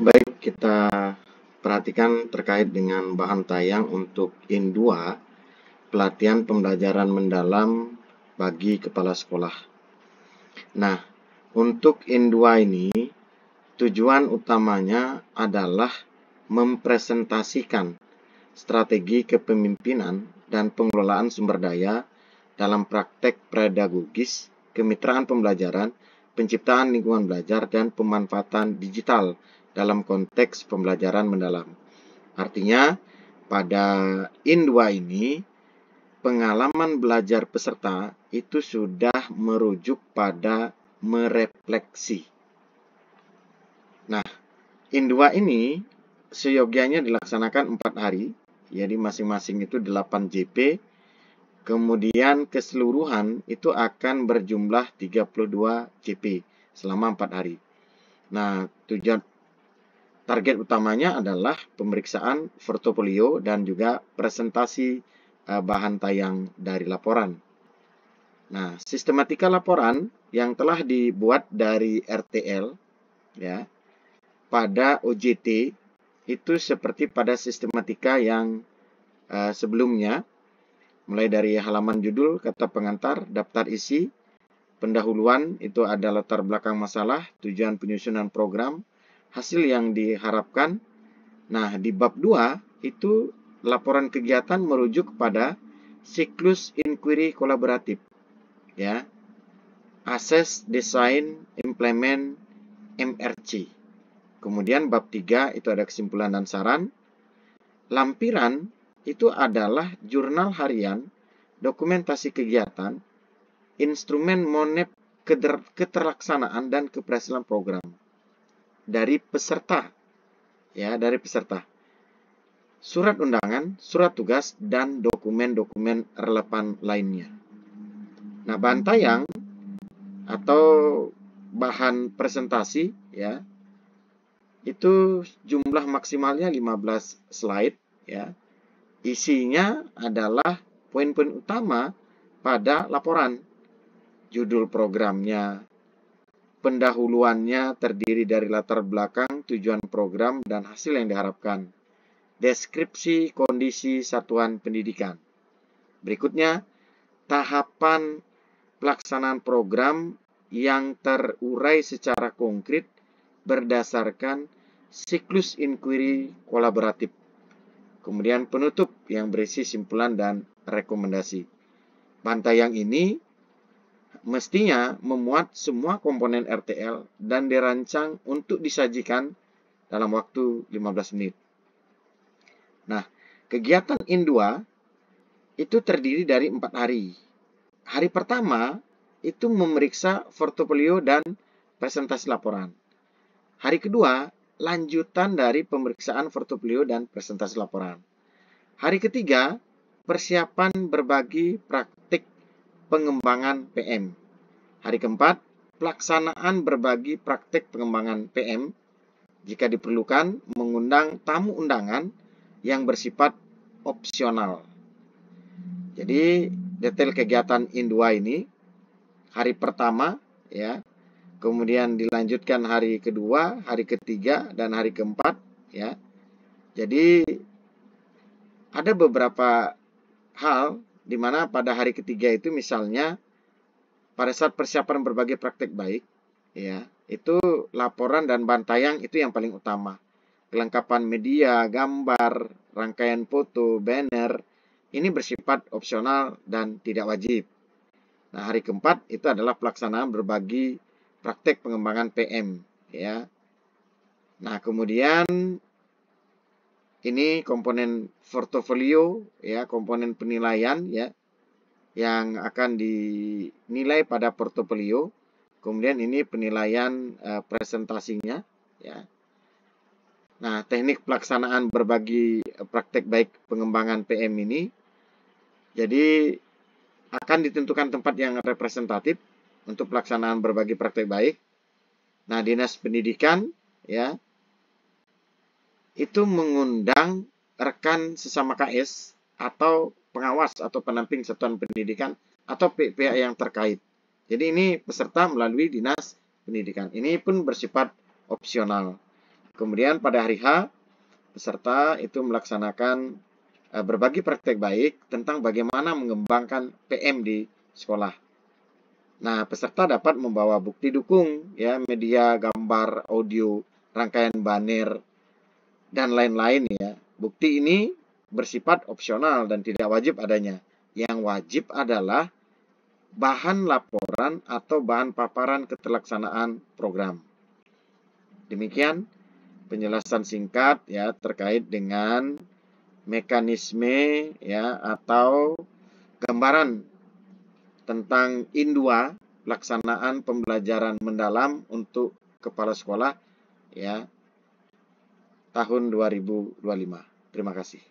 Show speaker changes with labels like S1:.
S1: Baik, kita perhatikan terkait dengan bahan tayang untuk In 2, pelatihan pembelajaran mendalam bagi kepala sekolah. Nah, untuk In 2 ini, tujuan utamanya adalah mempresentasikan strategi kepemimpinan dan pengelolaan sumber daya dalam praktek pedagogis, kemitraan pembelajaran, penciptaan lingkungan belajar, dan pemanfaatan digital dalam konteks pembelajaran mendalam. Artinya, pada In 2 ini, pengalaman belajar peserta itu sudah merujuk pada merefleksi. Nah, In 2 ini seyogianya dilaksanakan 4 hari, jadi masing-masing itu 8 JP, kemudian keseluruhan itu akan berjumlah 32 JP selama 4 hari. Nah, tujuan target utamanya adalah pemeriksaan portofolio dan juga presentasi bahan tayang dari laporan. Nah, sistematika laporan yang telah dibuat dari RTL ya pada OJT itu seperti pada sistematika yang sebelumnya, mulai dari halaman judul, kata pengantar, daftar isi, pendahuluan itu ada latar belakang masalah, tujuan penyusunan program, hasil yang diharapkan. Nah, di bab 2 itu laporan kegiatan merujuk kepada siklus inquiry kolaboratif. Ya. Assess, design, implement, MRC. Kemudian bab 3 itu ada kesimpulan dan saran. Lampiran itu adalah jurnal harian, dokumentasi kegiatan, instrumen monep keterlaksanaan dan keberhasilan program dari peserta. Ya, dari peserta. Surat undangan, surat tugas, dan dokumen-dokumen relevan lainnya. Nah, bahan tayang atau bahan presentasi ya itu jumlah maksimalnya 15 slide ya. Isinya adalah poin-poin utama pada laporan. Judul programnya, pendahuluannya terdiri dari latar belakang, tujuan program, dan hasil yang diharapkan. Deskripsi kondisi satuan pendidikan. Berikutnya, tahapan pelaksanaan program yang terurai secara konkret berdasarkan siklus inquiry kolaboratif. Kemudian penutup yang berisi simpulan dan rekomendasi. Bahan tayang ini mestinya memuat semua komponen RTL dan dirancang untuk disajikan dalam waktu 15 menit. Nah, kegiatan In 2 itu terdiri dari 4 hari. Hari pertama itu memeriksa portofolio dan presentasi laporan. Hari kedua, lanjutan dari pemeriksaan portofolio dan presentasi laporan. Hari ketiga, persiapan berbagi praktik pengembangan PM. Hari keempat, pelaksanaan berbagi praktik pengembangan PM. Jika diperlukan, mengundang tamu undangan yang bersifat opsional. Jadi, detail kegiatan In 2 ini, hari pertama, ya, kemudian dilanjutkan hari kedua, hari ketiga, dan hari keempat, ya. Jadi, ada beberapa hal di mana pada hari ketiga itu misalnya pada saat persiapan berbagai praktek baik, ya, itu laporan dan bahan tayang itu yang paling utama. Kelengkapan media, gambar, rangkaian foto, banner, ini bersifat opsional dan tidak wajib. Nah, hari keempat itu adalah pelaksanaan berbagi praktek pengembangan PM, ya. Nah, kemudian ini komponen portofolio, ya, komponen penilaian, ya, yang akan dinilai pada portofolio. Kemudian ini penilaian presentasinya, ya. Nah, teknik pelaksanaan berbagi praktek baik pengembangan PM ini, jadi akan ditentukan tempat yang representatif untuk pelaksanaan berbagi praktek baik. Nah, Dinas Pendidikan, ya, itu mengundang rekan sesama KS atau pengawas atau pendamping satuan pendidikan atau pihak yang terkait. Jadi ini peserta melalui Dinas Pendidikan. Ini pun bersifat opsional. Kemudian pada hari H, peserta itu melaksanakan berbagi praktek baik tentang bagaimana mengembangkan PM di sekolah. Nah, peserta dapat membawa bukti dukung, ya, media, gambar, audio, rangkaian banner, dan lain-lain, ya. Bukti ini bersifat opsional dan tidak wajib adanya. Yang wajib adalah bahan laporan atau bahan paparan keterlaksanaan program. Demikian penjelasan singkat, ya, terkait dengan mekanisme, ya, atau gambaran tentang IN2, pelaksanaan pembelajaran mendalam untuk kepala sekolah, ya, tahun 2025. Terima kasih.